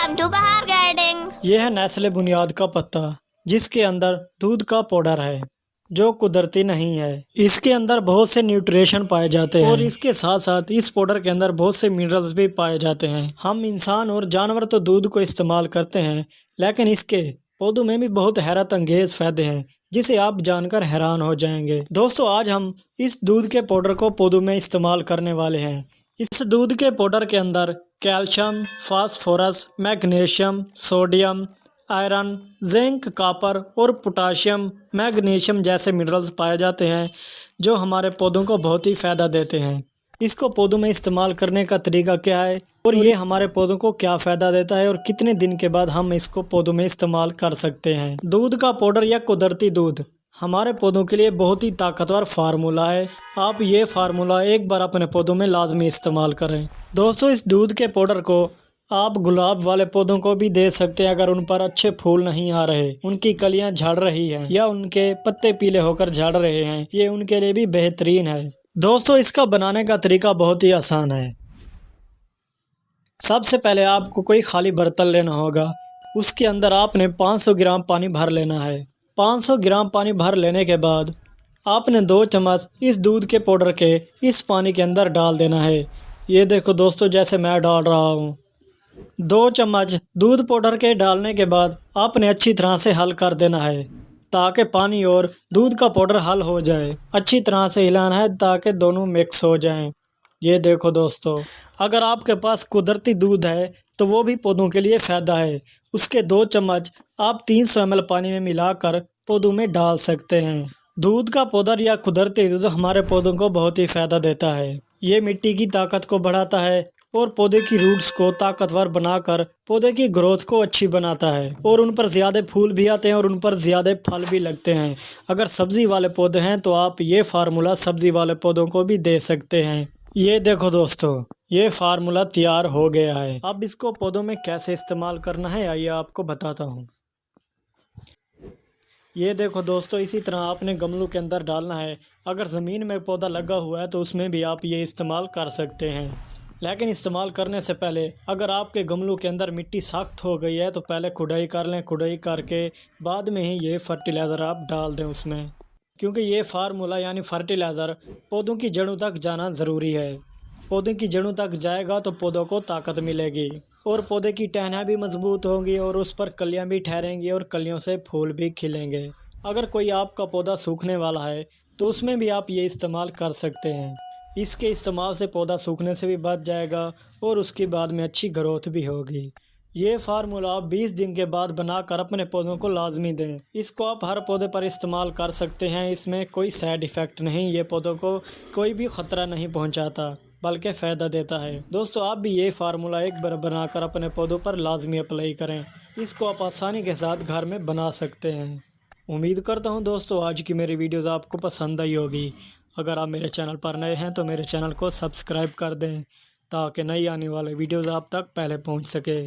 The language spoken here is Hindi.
वेलकम टू बहार गार्डन। यह है नेस्ले बुनियाद का पत्ता, जिसके अंदर दूध का पाउडर है जो कुदरती नहीं है। इसके अंदर बहुत से न्यूट्रिशन पाए जाते हैं और इसके साथ साथ इस पाउडर के अंदर बहुत से मिनरल्स भी पाए जाते हैं। हम इंसान और जानवर तो दूध को इस्तेमाल करते हैं, लेकिन इसके पौधों में भी बहुत हैरत अंगेज फायदे हैं जिसे आप जानकर हैरान हो जाएंगे। दोस्तों, आज हम इस दूध के पाउडर को पौधों में इस्तेमाल करने वाले हैं। इस दूध के पाउडर के अंदर calcium, phosphorus, magnesium, sodium, iron, zinc, copper और पोटाशियम, मैग्नीशियम जैसे मिनरल्स पाए जाते हैं जो हमारे पौधों को बहुत ही फ़ायदा देते हैं। इसको पौधों में इस्तेमाल करने का तरीका क्या है और ये हमारे पौधों को क्या फ़ायदा देता है और कितने दिन के बाद हम इसको पौधों में इस्तेमाल कर सकते हैं। दूध का पाउडर या कुदरती दूध हमारे पौधों के लिए बहुत ही ताकतवर फार्मूला है। आप ये फार्मूला एक बार अपने पौधों में लाजमी इस्तेमाल करें। दोस्तों, इस दूध के पाउडर को आप गुलाब वाले पौधों को भी दे सकते हैं अगर उन पर अच्छे फूल नहीं आ रहे, उनकी कलियां झड़ रही हैं या उनके पत्ते पीले होकर झड़ रहे हैं, ये उनके लिए भी बेहतरीन है। दोस्तों, इसका बनाने का तरीका बहुत ही आसान है। सबसे पहले आपको कोई खाली बर्तन लेना होगा, उसके अंदर आपने 500 ग्राम पानी भर लेना है। 500 ग्राम पानी भर लेने के बाद आपने 2 चम्मच इस दूध के पाउडर के इस पानी के अंदर डाल देना है। ये देखो दोस्तों, जैसे मैं डाल रहा हूँ। 2 चम्मच दूध पाउडर के डालने के बाद आपने अच्छी तरह से हल कर देना है ताकि पानी और दूध का पाउडर हल हो जाए। अच्छी तरह से हिलाना है ताकि दोनों मिक्स हो जाएं। ये देखो दोस्तों, अगर आपके पास कुदरती दूध है तो वो भी पौधों के लिए फ़ायदा है। उसके 2 चम्मच आप 300 ml पानी में मिलाकर पौधों में डाल सकते हैं। दूध का पाउडर या कुदरती दूध हमारे पौधों को बहुत ही फ़ायदा देता है। ये मिट्टी की ताकत को बढ़ाता है और पौधे की रूट्स को ताकतवर बनाकर पौधे की ग्रोथ को अच्छी बनाता है और उन पर ज़्यादा फूल भी आते हैं और उन पर ज़्यादा फल भी लगते हैं। अगर सब्ज़ी वाले पौधे हैं तो आप ये फार्मूला सब्ज़ी वाले पौधों को भी दे सकते हैं। ये देखो दोस्तों, ये फार्मूला तैयार हो गया है। अब इसको पौधों में कैसे इस्तेमाल करना है आइए आपको बताता हूँ। ये देखो दोस्तों, इसी तरह आपने गमलों के अंदर डालना है। अगर ज़मीन में पौधा लगा हुआ है तो उसमें भी आप ये इस्तेमाल कर सकते हैं, लेकिन इस्तेमाल करने से पहले अगर आपके गमलों के अंदर मिट्टी सख्त हो गई है तो पहले खुदाई कर लें। खुदाई करके बाद में ही ये फर्टिलाइज़र आप डाल दें उसमें, क्योंकि ये फार्मूला यानी फर्टिलाइज़र पौधों की जड़ों तक जाना ज़रूरी है। पौधे की जड़ों तक जाएगा तो पौधों को ताकत मिलेगी और पौधे की टहनियाँ भी मजबूत होंगी और उस पर कलियाँ भी ठहरेंगी और कलियों से फूल भी खिलेंगे। अगर कोई आपका पौधा सूखने वाला है तो उसमें भी आप ये इस्तेमाल कर सकते हैं। इसके इस्तेमाल से पौधा सूखने से भी बच जाएगा और उसके बाद में अच्छी ग्रोथ भी होगी। ये फार्मूला आप 20 दिन के बाद बनाकर अपने पौधों को लाजमी दें। इसको आप हर पौधे पर इस्तेमाल कर सकते हैं, इसमें कोई साइड इफ़ेक्ट नहीं, ये पौधों को कोई भी ख़तरा नहीं पहुंचाता बल्कि फ़ायदा देता है। दोस्तों, आप भी ये फार्मूला एक बार बनाकर अपने पौधों पर लाजमी अप्लाई करें। इसको आप आसानी के साथ घर में बना सकते हैं। उम्मीद करता हूँ दोस्तों आज की मेरी वीडियोज़ आपको पसंद आई होगी। अगर आप मेरे चैनल पर नए हैं तो मेरे चैनल को सब्सक्राइब कर दें ताकि नई आने वाले वीडियोज़ आप तक पहले पहुँच सके।